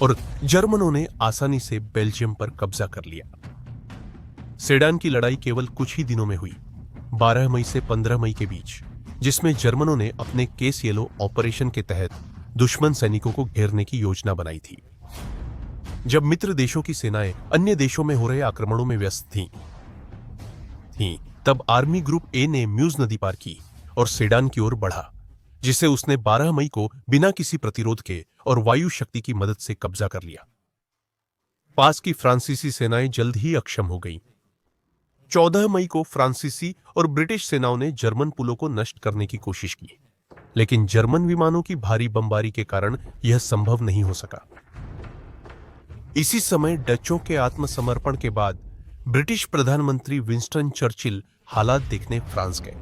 और जर्मनों ने आसानी से बेल्जियम पर कब्जा कर लिया। सेडान की लड़ाई केवल कुछ ही दिनों में हुई, 12 मई से 15 मई के बीच, जिसमें जर्मनों ने अपने केस येलो ऑपरेशन के तहत दुश्मन सैनिकों को घेरने की योजना बनाई थी। जब मित्र देशों की सेनाएं अन्य देशों में हो रहे आक्रमणों में व्यस्त थीं, तब आर्मी ग्रुप ए ने म्यूज नदी पार की और सेडान की ओर बढ़ा, जिसे उसने 12 मई को बिना किसी प्रतिरोध के और वायु शक्ति की मदद से कब्जा कर लिया। पास की फ्रांसीसी सेनाएं जल्द ही अक्षम हो गईं। 14 मई को फ्रांसीसी और ब्रिटिश सेनाओं ने जर्मन पुलों को नष्ट करने की कोशिश की, लेकिन जर्मन विमानों की भारी बमबारी के कारण यह संभव नहीं हो सका। इसी समय डचों के आत्मसमर्पण के बाद ब्रिटिश प्रधानमंत्री विंस्टन चर्चिल हालात देखने फ्रांस गए।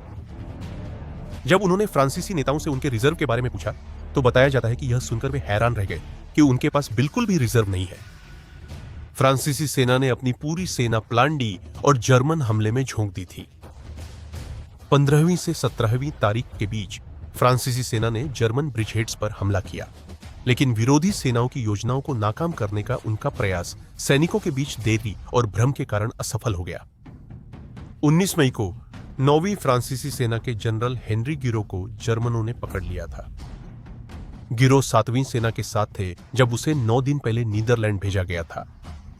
जब उन्होंने फ्रांसीसी नेताओं से उनके रिजर्व के बारे में पूछा, तो बताया जाता है कि यह सुनकर वे हैरान रह गए कि उनके पास बिल्कुल भी रिजर्व नहीं है। फ्रांसीसी सेना ने अपनी पूरी सेना प्लांडी और जर्मन हमले में झोंक दी थी। 15वीं से 17वीं तारीख के बीच फ्रांसीसी सेना ने जर्मन ब्रिजहेड्स पर हमला किया, लेकिन विरोधी सेनाओं की योजनाओं को नाकाम करने का उनका प्रयास सैनिकों के बीच देरी और भ्रम के कारण असफल हो गया। 19 मई को 9वीं फ्रांसीसी सेना के जनरल हेनरी गिरो को जर्मनों ने पकड़ लिया था। गिरो 7वीं सेना के साथ थे जब उसे 9 दिन पहले नीदरलैंड भेजा गया था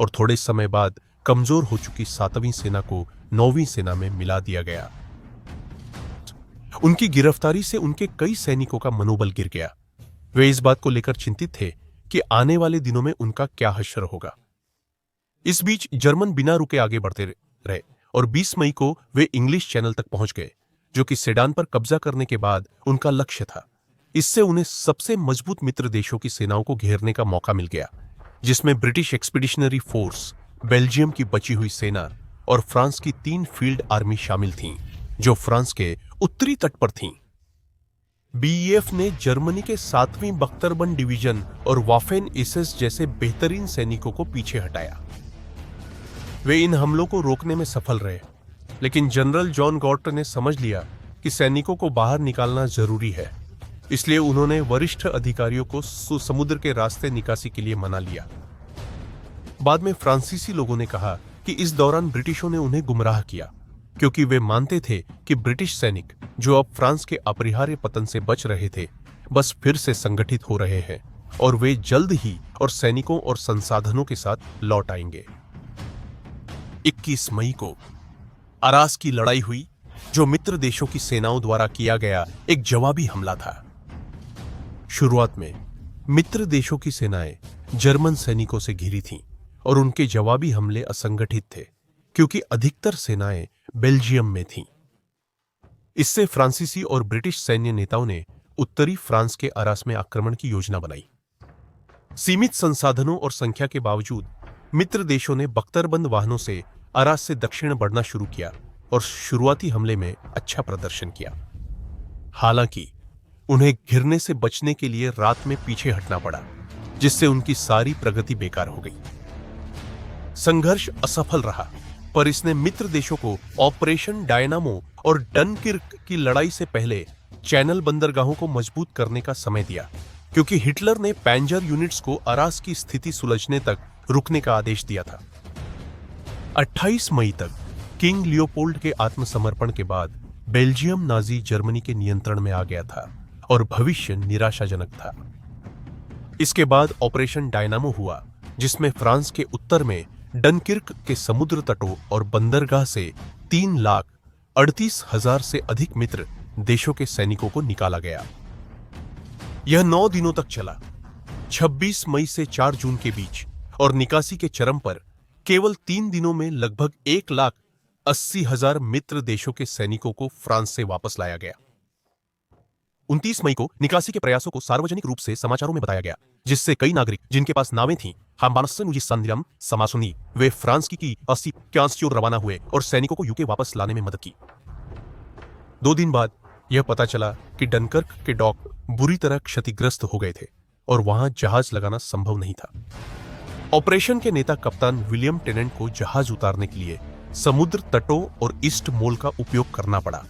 और थोड़े समय बाद कमजोर हो चुकी 7वीं सेना को 9वीं सेना में मिला दिया गया। उनकी गिरफ्तारी से उनके कई सैनिकों का मनोबल गिर गया। वे इस बात को लेकर चिंतित थे कि आने वाले दिनों में उनका क्या हश्र होगा। इस बीच जर्मन बिना रुके आगे बढ़ते रहे और 20 मई को वे इंग्लिश चैनल तक पहुंच गए, जो कि सेडान पर कब्जा करने के बाद उनका लक्ष्य था। इससे उन्हें सबसे मजबूत मित्र देशों की सेनाओं को घेरने का मौका मिल गया, जिसमें ब्रिटिश एक्सपीडिशनरी फोर्स, बेल्जियम की बची हुई सेना और फ्रांस की 3 फील्ड आर्मी शामिल थीं, जो फ्रांस के उत्तरी तट पर थीं। बीईएफ ने जर्मनी के 7वीं बख्तरबंद डिवीजन और वाफेन एसएस जैसे बेहतरीन सैनिकों को पीछे हटाया। वे इन हमलों को रोकने में सफल रहे, लेकिन जनरल जॉन गॉर्टर ने समझ लिया कि सैनिकों को बाहर निकालना जरूरी है। इसलिए उन्होंने वरिष्ठ अधिकारियों को समुद्र के रास्ते निकासी के लिए मना लिया। बाद में फ्रांसीसी लोगों ने कहा कि इस दौरान ब्रिटिशों ने उन्हें गुमराह किया, क्योंकि वे मानते थे कि ब्रिटिश सैनिक जो अब फ्रांस के अपरिहार्य पतन से बच रहे थे, बस फिर से संगठित हो रहे हैं और वे जल्द ही और सैनिकों और संसाधनों के साथ लौट आएंगे। 21 मई को अरास की लड़ाई हुई, जो मित्र देशों की सेनाओं द्वारा किया गया एक जवाबी हमला था। शुरुआत में मित्र देशों की सेनाएं जर्मन सैनिकों से घिरी थीं और उनके जवाबी हमले असंगठित थे, क्योंकि अधिकतर सेनाएं बेल्जियम में थीं। इससे फ्रांसीसी और ब्रिटिश सैन्य नेताओं ने उत्तरी फ्रांस के अरास में आक्रमण की योजना बनाई। सीमित संसाधनों और संख्या के बावजूद मित्र देशों ने बख्तरबंद वाहनों से अरास से दक्षिण बढ़ना शुरू किया और शुरुआती हमले में अच्छा प्रदर्शन किया। हालांकि उन्हें घिरने से बचने के लिए रात में पीछे हटना पड़ा, जिससे उनकी सारी प्रगति बेकार हो गई। संघर्ष असफल रहा, पर इसने मित्र देशों को ऑपरेशन डायनामो और डनकिर्क की लड़ाई से पहले चैनल बंदरगाहों को मजबूत करने का समय दिया, क्योंकि हिटलर ने पैंजर यूनिट्स को अरास की स्थिति सुलझने तक रुकने का आदेश दिया था। 28 मई तक किंग लियोपोल्ड के आत्मसमर्पण के बाद बेल्जियम नाजी जर्मनी के नियंत्रण में आ गया था और भविष्य निराशाजनक था। इसके बाद ऑपरेशन डायनामो हुआ, जिसमें फ्रांस के उत्तर में डनकिर्क के समुद्र तटों और बंदरगाह से 3,38,000 से अधिक मित्र देशों के सैनिकों को निकाला गया। यह 9 दिनों तक चला, 26 मई से 4 जून के बीच, और निकासी के चरम पर केवल 3 दिनों में लगभग 1,80,000 मित्र देशों के सैनिकों को फ्रांस से वापस लाया गया। 29 मई को निकासी के प्रयासों को सार्वजनिक रूप से समाचारों में बताया गया, जिससे कई नागरिक जिनके पास नावें थीं, वे फ्रांस की 80 की ओर रवाना हुए और सैनिकों को यूके वापस लाने में मदद की। 2 दिन बाद यह पता चला कि डनकर्क के डॉक बुरी तरह क्षतिग्रस्त हो गए थे और वहां जहाज लगाना संभव नहीं था। ऑपरेशन के नेता कप्तान विलियम टेनेंट को जहाज उतारने के लिए समुद्र तटों और ईस्ट मोल का उपयोग करना पड़ा,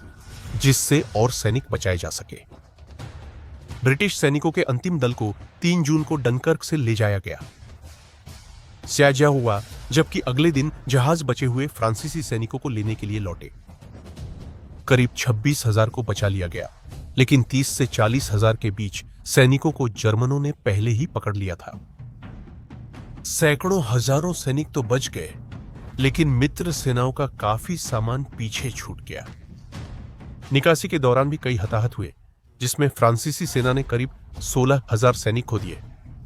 जिससे और सैनिक बचाए जा सके। ब्रिटिश सैनिकों के अंतिम दल को 3 जून को डनकर्क से ले जाया गया। स्याजा हुआ, जबकि अगले दिन जहाज बचे हुए फ्रांसीसी सैनिकों को लेने के लिए लौटे। करीब 26,000 को बचा लिया गया, लेकिन 30 से 40,000 के बीच सैनिकों को जर्मनों ने पहले ही पकड़ लिया था। सैकड़ों हजारों सैनिक तो बच गए, लेकिन मित्र सेनाओं का काफी सामान पीछे छूट गया। निकासी के दौरान भी कई हताहत हुए, जिसमें फ्रांसीसी सेना ने करीब 16,000 सैनिक खो दिए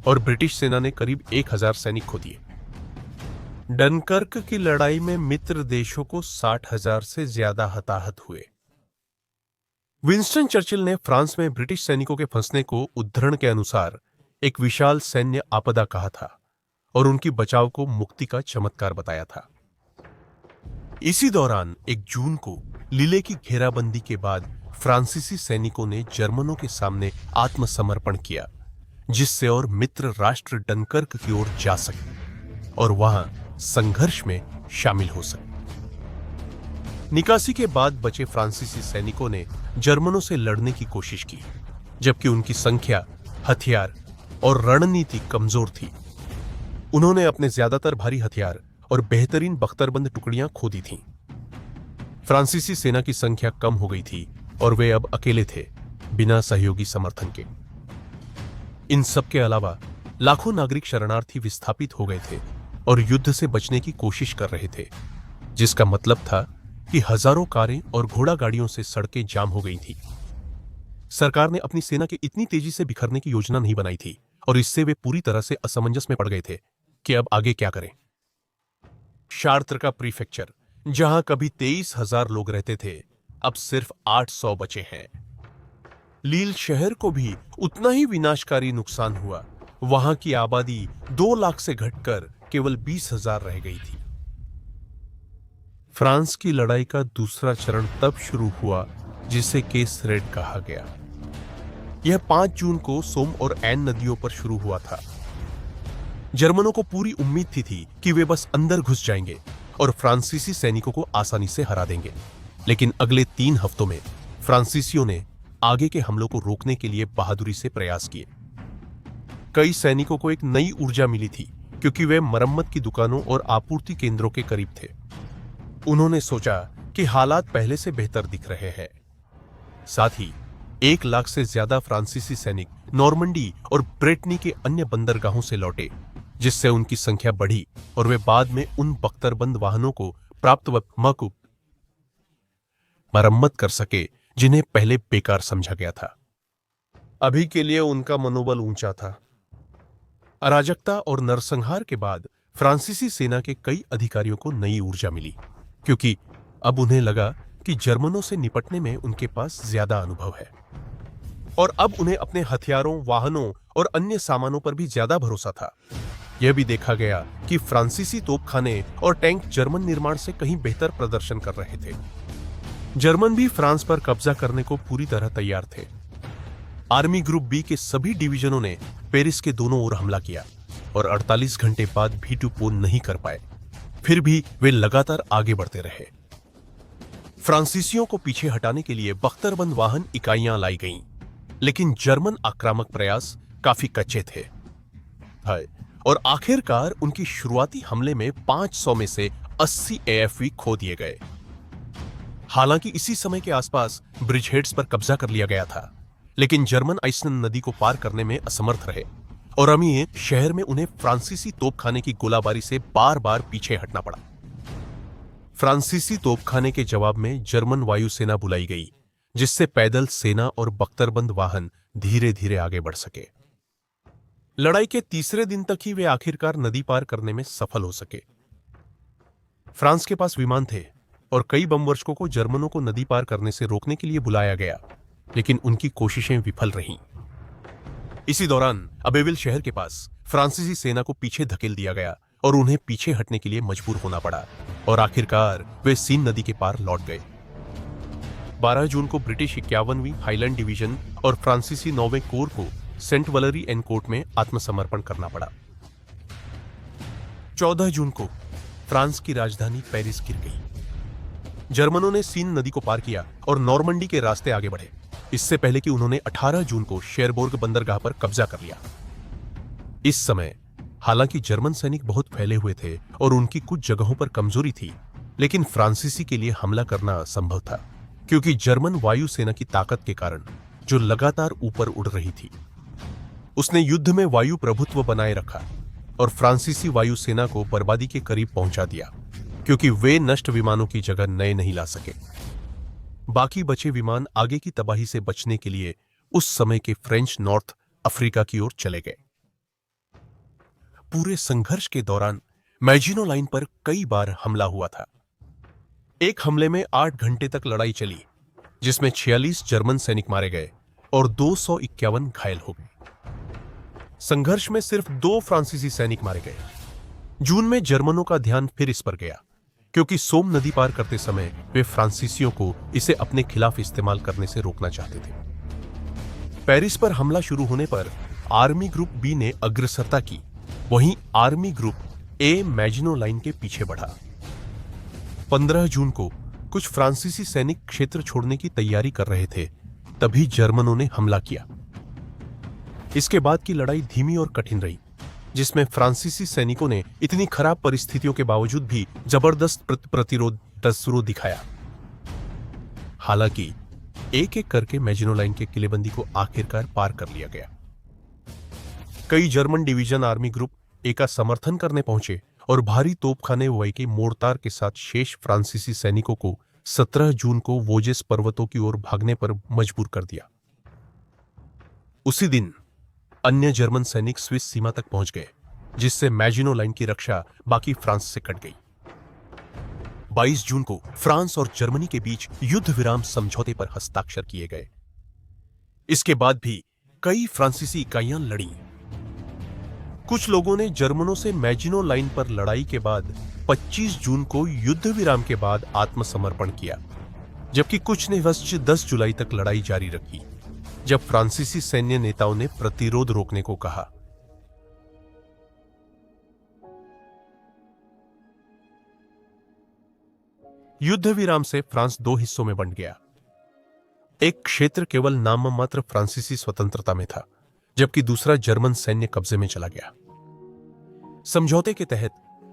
और ब्रिटिश सेना ने करीब 1,000 सैनिक खो दिए। डनकर्क की लड़ाई में मित्र देशों को 60,000 से ज्यादा हताहत हुए। विंस्टन चर्चिल ने फ्रांस में ब्रिटिश सैनिकों के फंसने को उद्धरण के अनुसार एक विशाल सैन्य आपदा कहा था और उनकी बचाव को मुक्ति का चमत्कार बताया था। इसी दौरान 1 जून को लिले की घेराबंदी के बाद फ्रांसीसी सैनिकों ने जर्मनों के सामने आत्मसमर्पण किया, जिससे और मित्र राष्ट्र डनकर्क की ओर जा सके और वहां संघर्ष में शामिल हो सके। निकासी के बाद बचे फ्रांसीसी सैनिकों ने जर्मनों से लड़ने की कोशिश की, जबकि उनकी संख्या, हथियार और रणनीति कमजोर थी। उन्होंने अपने ज्यादातर भारी हथियार और बेहतरीन बख्तरबंद टुकड़ियां खो दी थीं। फ्रांसीसी सेना की संख्या कम हो गई थी और वे अब अकेले थे, बिना सहयोगी समर्थन के। इन सब के अलावा लाखों नागरिक शरणार्थी विस्थापित हो गए थे और युद्ध से बचने की कोशिश कर रहे थे, जिसका मतलब था कि हजारों कारें और घोड़ा गाड़ियों से सड़कें जाम हो गई थी। सरकार ने अपनी सेना के इतनी तेजी से बिखरने की योजना नहीं बनाई थी और इससे वे पूरी तरह से असमंजस में पड़ गए थे कि अब आगे क्या करें। शार्त्र का प्रीफेक्चर, जहां कभी 23,000 लोग रहते थे, अब सिर्फ 800 बचे हैं। लील शहर को भी उतना ही विनाशकारी नुकसान हुआ। वहां की आबादी 2 लाख से घटकर केवल 20,000 रह गई थी। फ्रांस की लड़ाई का दूसरा चरण तब शुरू हुआ जिसे केस रेड कहा गया। यह 5 जून को सोम और ऐन नदियों पर शुरू हुआ था। जर्मनों को पूरी उम्मीद थी कि वे बस अंदर घुस जाएंगे और फ्रांसीसी सैनिकों को आसानी से हरा देंगे। लेकिन अगले 3 हफ्तों में फ्रांसीसियों ने आगे के हमलों को रोकने के लिए बहादुरी से प्रयास किए। कई सैनिकों को एक नई ऊर्जा मिली थी क्योंकि वे मरम्मत की दुकानों और आपूर्ति केंद्रों के करीब थे। उन्होंने सोचा कि हालात पहले से बेहतर दिख रहे हैं। साथ ही 1 लाख से ज्यादा फ्रांसीसी सैनिक नॉर्मंडी और ब्रेटनी के अन्य बंदरगाहों से लौटे, जिससे उनकी संख्या बढ़ी और वे बाद में उन बख्तरबंद वाहनों को प्राप्त व मरम्मत कर सके जिन्हें पहले बेकार समझा गया था। अभी के लिए उनका मनोबल ऊंचा था। अराजकता और नरसंहार के बाद फ्रांसीसी सेना के कई अधिकारियों को नई ऊर्जा मिली, क्योंकि अब उन्हें लगा कि जर्मनों से निपटने में उनके पास ज्यादा अनुभव है और अब उन्हें अपने हथियारों, वाहनों और अन्य सामानों पर भी ज्यादा भरोसा था। यह भी देखा गया कि फ्रांसीसी तोपखाने और टैंक जर्मन निर्माण से कहीं बेहतर प्रदर्शन कर रहे थे। जर्मन भी फ्रांस पर कब्जा करने को पूरी तरह तैयार थे। आर्मी ग्रुप बी के सभी डिवीजनों ने पेरिस के दोनों ओर हमला किया और 48 घंटे बाद भी टू नहीं कर पाए। फिर भी वे लगातार आगे बढ़ते रहे। फ्रांसीसियों को पीछे हटाने के लिए बख्तरबंद वाहन इकाइयां लाई गईं, लेकिन जर्मन आक्रामक प्रयास काफी कच्चे थे और आखिरकार उनकी शुरुआती हमले में 500 में से 80 एएफवी खो दिए गए। हालांकि इसी समय के आसपास ब्रिजहेड्स पर कब्जा कर लिया गया था, लेकिन जर्मन आइसन नदी को पार करने में असमर्थ रहे और अमीर शहर में उन्हें फ्रांसीसी तोपखाने की गोलाबारी से बार बार पीछे हटना पड़ा। फ्रांसीसी तोपखाने के जवाब में जर्मन वायुसेना बुलाई गई, जिससे पैदल सेना और बख्तरबंद वाहन धीरे धीरे आगे बढ़ सके। लड़ाई के तीसरे दिन तक ही वे आखिरकार नदी पार करने में सफल हो सके। फ्रांस के पास विमान थे और कई बमवर्षकों को जर्मनों को नदी पार करने से रोकने के लिए बुलाया गया, लेकिन उनकी कोशिशें विफल रहीं। इसी दौरान अबेविल शहर के पास फ्रांसीसी सेना को पीछे धकेल दिया गया और उन्हें पीछे हटने के लिए मजबूर होना पड़ा और आखिरकार वे सीन नदी के पार लौट गए। 12 जून को ब्रिटिश 51वीं हाईलैंड डिवीजन और फ्रांसीसी 9वें कोर को सेंट वैलेरी एनकोर्ट में आत्मसमर्पण करना पड़ा। 14 जून को फ्रांस की राजधानी पेरिस गिर गई। जर्मनों ने सीन नदी को पार किया और नॉर्मंडी के रास्ते आगे बढ़े, इससे पहले कि उन्होंने 18 जून को शेरबोर्ग बंदरगाह पर कब्जा कर लिया। इस समय हालांकि जर्मन सैनिक बहुत फैले हुए थे और उनकी कुछ जगहों पर कमजोरी थी, लेकिन फ्रांसीसी के लिए हमला करना असंभव था, क्योंकि जर्मन वायुसेना की ताकत के कारण, जो लगातार ऊपर उड़ रही थी, उसने युद्ध में वायु प्रभुत्व बनाए रखा और फ्रांसीसी वायुसेना को बर्बादी के करीब पहुंचा दिया, क्योंकि वे नष्ट विमानों की जगह नए नहीं ला सके। बाकी बचे विमान आगे की तबाही से बचने के लिए उस समय के फ्रेंच नॉर्थ अफ्रीका की ओर चले गए। पूरे संघर्ष के दौरान मैजिनो लाइन पर कई बार हमला हुआ था। एक हमले में 8 घंटे तक लड़ाई चली, जिसमें 46 जर्मन सैनिक मारे गए और 251 घायल हो गए। संघर्ष में सिर्फ 2 फ्रांसीसी सैनिक मारे गए। जून में जर्मनों का ध्यान फिर इस पर गया, क्योंकि सोम नदी पार करते समय वे फ्रांसीसियों को इसे अपने खिलाफ इस्तेमाल करने से रोकना चाहते थे। पेरिस पर हमला शुरू होने पर आर्मी ग्रुप बी ने अग्रसरता की, वहीं आर्मी ग्रुप ए मैजिनो लाइन के पीछे बढ़ा। 15 जून को कुछ फ्रांसीसी सैनिक क्षेत्र छोड़ने की तैयारी कर रहे थे, तभी जर्मनों ने हमला किया। इसके बाद की लड़ाई धीमी और कठिन रही, जिसमें फ्रांसीसी सैनिकों ने इतनी खराब परिस्थितियों के बावजूद भी जबरदस्त प्रतिरोध दिखाया। हालांकि एक एक करके मैजिनो लाइन के किलेबंदी को आखिरकार पार कर लिया गया। कई German division army group A का समर्थन करने पहुंचे और भारी तोपखाने वही के मोर्टार के साथ शेष फ्रांसीसी सैनिकों को 17 जून को वोजेस पर्वतों की ओर भागने पर मजबूर कर दिया। उसी दिन अन्य जर्मन सैनिक स्विस सीमा तक पहुंच गए, जिससे मैजिनो लाइन की रक्षा बाकी फ्रांस से कट गई। 22 जून को फ्रांस और जर्मनी के बीच युद्ध विराम समझौते पर हस्ताक्षर किए गए। इसके बाद भी कई फ्रांसीसी इकाइयां लड़ी। कुछ लोगों ने जर्मनों से मैजिनो लाइन पर लड़ाई के बाद 25 जून को युद्ध विराम के बाद आत्मसमर्पण किया, जबकि कुछ ने 10 जुलाई तक लड़ाई जारी रखी, जब फ्रांसीसी सैन्य नेताओं ने प्रतिरोध रोकने को कहा। युद्ध विराम से फ्रांस दो हिस्सों में बंट गया। एक क्षेत्र केवल नाममात्र फ्रांसीसी स्वतंत्रता में था, जबकि दूसरा जर्मन सैन्य कब्जे में चला गया। समझौते के तहत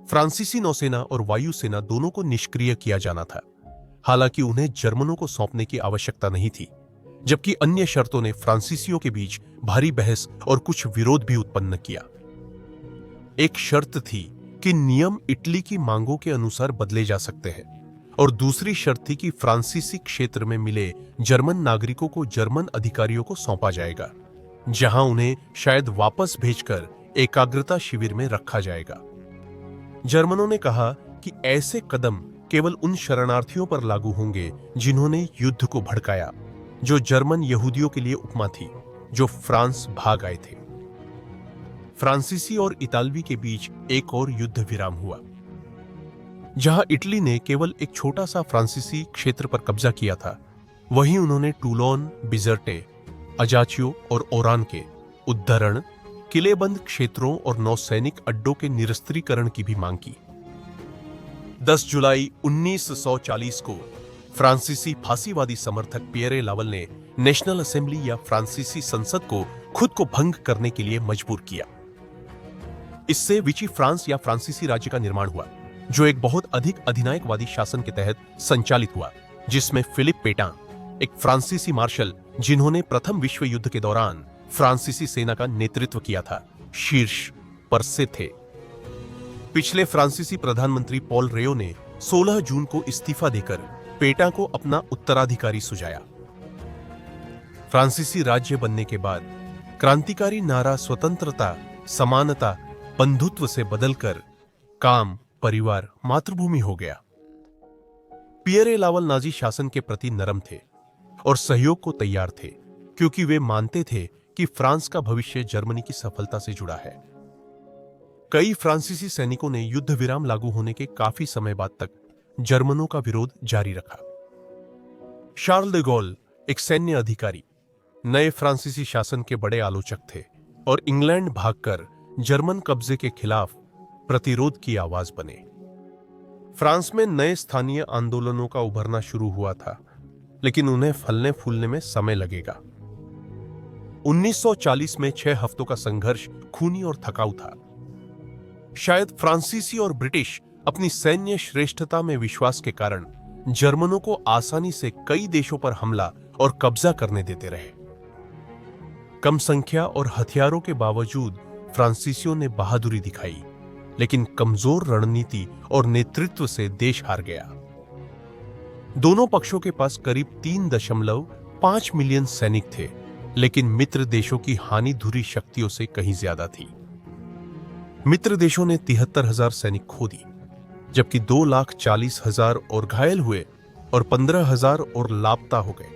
फ्रांसीसी नौसेना और वायुसेना दोनों को निष्क्रिय किया जाना था। हालांकि उन्हें जर्मनों को सौंपने की आवश्यकता नहीं थी, जबकि अन्य शर्तों ने फ्रांसीसियों के बीच भारी बहस और कुछ विरोध भी उत्पन्न किया। एक शर्त थी कि नियम इटली की मांगों के अनुसार बदले जा सकते हैं, और दूसरी शर्त थी कि फ्रांसीसी क्षेत्र में मिले जर्मन नागरिकों को जर्मन अधिकारियों को सौंपा जाएगा, जहां उन्हें शायद वापस भेजकर एकाग्रता शिविर में रखा जाएगा। जर्मनों ने कहा कि ऐसे कदम केवल उन शरणार्थियों पर लागू होंगे जिन्होंने युद्ध को भड़काया, जो जर्मन यहूदियों के लिए उपमा थी, जो फ्रांस भाग आए थे। फ्रांसीसी और इतालवी के बीच एक और युद्ध विराम हुआ। जहां इटली ने केवल एक छोटा सा फ्रांसीसी क्षेत्र पर कब्जा किया था, वहीं उन्होंने टूलोन, बिजर्टे, अजाचियो और ओरान के उद्धरण, किलेबंद क्षेत्रों और नौसैनिक अड्डों के निरस्त्रीकरण की भी मांग की। 10 जुलाई 1940 को फ्रांसीसी फांसीवादी समर्थक पियरे लावल ने नेशनल असेंबली या फ्रांसीसी संसद को खुद को भंग करने के लिए मजबूर किया। इससे विची फ्रांस या फ्रांसीसी राज्य का निर्माण हुआ, जो एक बहुत अधिक अधिनायकवादी शासन के तहत संचालित हुआ, जिसमें फिलिप पेटां, एक फ्रांसीसी मार्शल जिन्होंने प्रथम विश्व युद्ध के दौरान फ्रांसीसी सेना का नेतृत्व किया था, शीर्ष पर से थे। पिछले फ्रांसीसी प्रधानमंत्री पॉल रेयो ने 16 जून को इस्तीफा देकर पेटां को अपना उत्तराधिकारी सुझाया। फ्रांसीसी राज्य बनने के बाद क्रांतिकारी नारा स्वतंत्रता, समानता, बंधुत्व से बदलकर काम, परिवार, मातृभूमि हो गया। पियरे लावल नाजी शासन के प्रति नरम थे और सहयोग को तैयार थे, क्योंकि वे मानते थे कि फ्रांस का भविष्य जर्मनी की सफलता से जुड़ा है। कई फ्रांसीसी सैनिकों ने युद्ध विराम लागू होने के काफी समय बाद तक जर्मनों का विरोध जारी रखा। शार्ल दे गॉल, एक सैन्य अधिकारी, नए फ्रांसीसी शासन के बड़े आलोचक थे और इंग्लैंड भागकर जर्मन कब्जे के खिलाफ प्रतिरोध की आवाज बने। फ्रांस में नए स्थानीय आंदोलनों का उभरना शुरू हुआ था, लेकिन उन्हें फलने फूलने में समय लगेगा। 1940 में 6 हफ्तों का संघर्ष खूनी और थकाऊ था। शायद फ्रांसीसी और ब्रिटिश अपनी सैन्य श्रेष्ठता में विश्वास के कारण जर्मनों को आसानी से कई देशों पर हमला और कब्जा करने देते रहे। कम संख्या और हथियारों के बावजूद फ्रांसीसियों ने बहादुरी दिखाई, लेकिन कमजोर रणनीति और नेतृत्व से देश हार गया। दोनों पक्षों के पास करीब 3.5 मिलियन सैनिक थे, लेकिन मित्र देशों की हानि धुरी शक्तियों से कहीं ज्यादा थी। मित्र देशों ने 73,000 सैनिक खो दी, जबकि 2,40,000 और घायल हुए और 15,000 और लापता हो गए।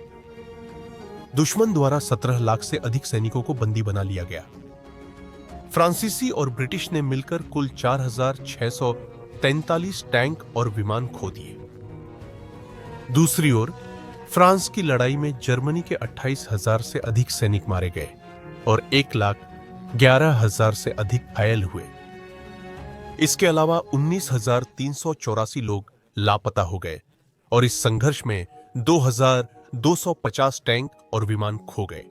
दुश्मन द्वारा 17 लाख से अधिक सैनिकों को बंदी बना लिया गया। फ्रांसीसी और ब्रिटिश ने मिलकर कुल 4,643 टैंक और विमान खो दिए। दूसरी ओर फ्रांस की लड़ाई में जर्मनी के 28,000 से अधिक सैनिक मारे गए और 1,11,000 से अधिक घायल हुए। इसके अलावा 19,384 लोग लापता हो गए और इस संघर्ष में 2,250 टैंक और विमान खो गए।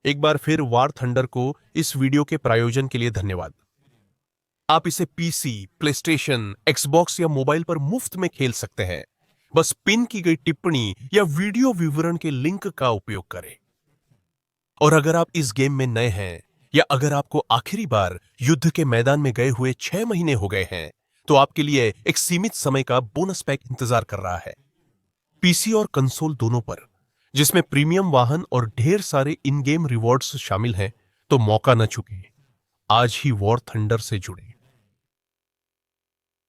एक बार फिर वार थंडर को इस वीडियो के प्रायोजन के लिए धन्यवाद। आप इसे पीसी, प्लेस्टेशन, एक्सबॉक्स या मोबाइल पर मुफ्त में खेल सकते हैं। बस पिन की गई टिप्पणी या वीडियो विवरण के लिंक का उपयोग करें। और अगर आप इस गेम में नए हैं या अगर आपको आखिरी बार युद्ध के मैदान में गए हुए 6 महीने हो गए हैं, तो आपके लिए एक सीमित समय का बोनस पैक इंतजार कर रहा है, पीसी और कंसोल दोनों पर, जिसमें प्रीमियम वाहन और ढेर सारे इन गेम रिवॉर्ड्स शामिल हैं। तो मौका न चूकें, आज ही वॉर थंडर से जुड़ें।